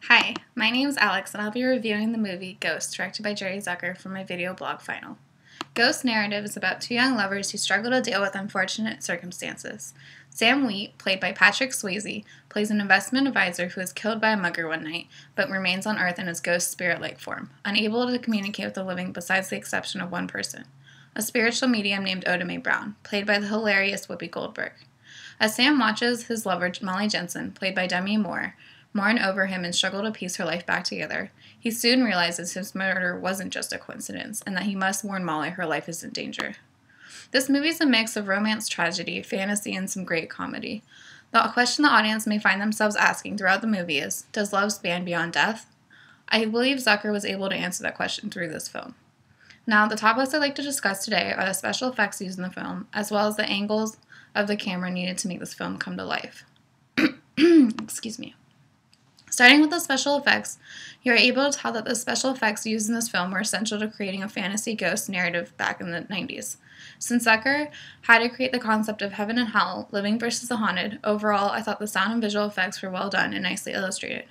Hi, my name is Alex and I'll be reviewing the movie Ghost, directed by Jerry Zucker for my video blog Final. Ghost's narrative is about two young lovers who struggle to deal with unfortunate circumstances. Sam Wheat, played by Patrick Swayze, plays an investment advisor who is killed by a mugger one night, but remains on Earth in his ghost spirit-like form, unable to communicate with the living besides the exception of one person, a spiritual medium named Oda Mae Brown, played by the hilarious Whoopi Goldberg. As Sam watches his lover, Molly Jensen, played by Demi Moore, mourn over him and struggle to piece her life back together, he soon realizes his murder wasn't just a coincidence, and that he must warn Molly her life is in danger. This movie is a mix of romance, tragedy, fantasy, and some great comedy. The question the audience may find themselves asking throughout the movie is, does love span beyond death? I believe Zucker was able to answer that question through this film. Now, the topics I'd like to discuss today are the special effects used in the film, as well as the angles of the camera needed to make this film come to life. Excuse me. Starting with the special effects, you are able to tell that the special effects used in this film were essential to creating a fantasy ghost narrative back in the 90s. Since Zucker had to create the concept of heaven and hell, living versus the haunted, overall I thought the sound and visual effects were well done and nicely illustrated.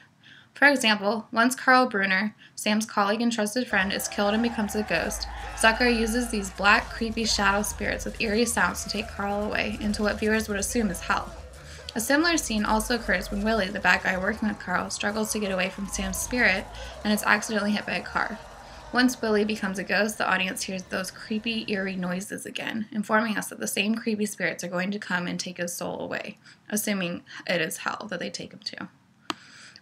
For example, once Carl Brunner, Sam's colleague and trusted friend, is killed and becomes a ghost, Zucker uses these black, creepy shadow spirits with eerie sounds to take Carl away into what viewers would assume is hell. A similar scene also occurs when Willie, the bad guy working with Carl, struggles to get away from Sam's spirit and is accidentally hit by a car. Once Willie becomes a ghost, the audience hears those creepy, eerie noises again, informing us that the same creepy spirits are going to come and take his soul away, assuming it is hell that they take him to.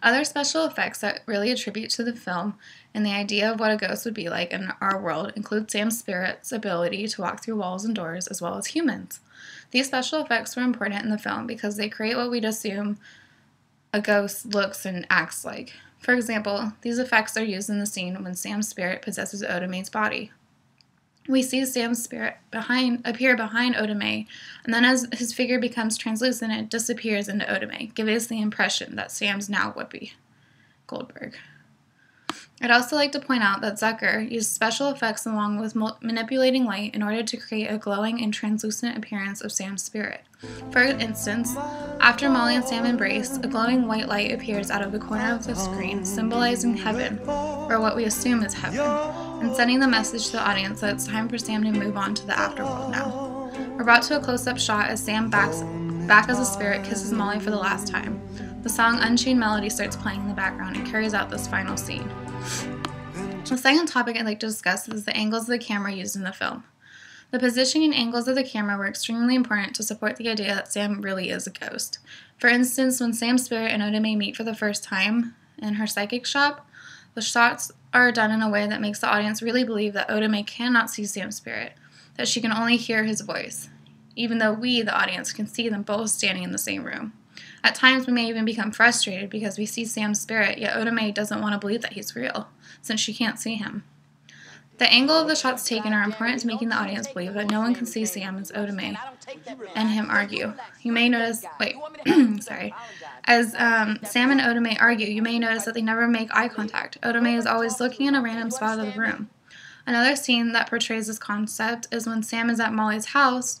Other special effects that really attribute to the film and the idea of what a ghost would be like in our world include Sam's spirit's ability to walk through walls and doors as well as humans. These special effects were important in the film because they create what we'd assume a ghost looks and acts like. For example, these effects are used in the scene when Sam's spirit possesses Oda Mae's body. We see Sam's spirit appear behind Oda Mae, and then as his figure becomes translucent, it disappears into Oda Mae, giving us the impression that Sam's now Whoopi Goldberg. I'd also like to point out that Zucker used special effects along with manipulating light in order to create a glowing and translucent appearance of Sam's spirit. For instance, after Molly and Sam embrace, a glowing white light appears out of the corner of the screen, symbolizing heaven, or what we assume is heaven, and sending the message to the audience that it's time for Sam to move on to the afterworld now. We're brought to a close-up shot as Sam back as a spirit kisses Molly for the last time. The song Unchained Melody starts playing in the background and carries out this final scene. The second topic I'd like to discuss is the angles of the camera used in the film. The positioning and angles of the camera were extremely important to support the idea that Sam really is a ghost. For instance, when Sam's spirit and Oda Mae meet for the first time in her psychic shop, the shots are done in a way that makes the audience really believe that Oda Mae cannot see Sam's spirit, that she can only hear his voice, even though we, the audience, can see them both standing in the same room. At times, we may even become frustrated because we see Sam's spirit, yet Oda Mae doesn't want to believe that he's real, since she can't see him. The angle of the shots taken are important to making the audience believe that no one can see Sam as Oda Mae and him argue. You may notice, as Sam and Oda Mae argue, you may notice that they never make eye contact. Oda Mae is always looking in a random spot of the room. Another scene that portrays this concept is when Sam is at Molly's house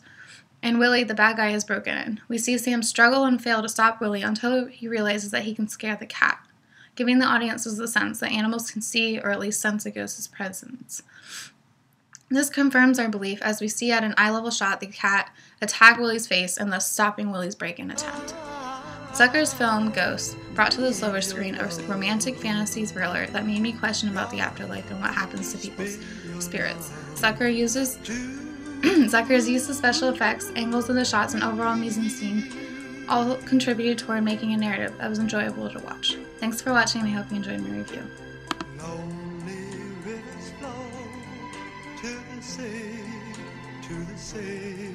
and Willie, the bad guy, has broken in. We see Sam struggle and fail to stop Willie until he realizes that he can scare the cat, giving the audiences the sense that animals can see or at least sense a ghost's presence. This confirms our belief as we see at an eye-level shot the cat attack Willie's face and thus stopping Willie's break-in attempt. Zucker's film, Ghost, brought to the silver screen a romantic fantasy thriller that made me question about the afterlife and what happens to people's spirits. Zucker's use of special effects, angles of the shots, and overall mise-en-scene all contributed toward making a narrative that was enjoyable to watch. Thanks for watching, and I hope you enjoyed my review. To the sea,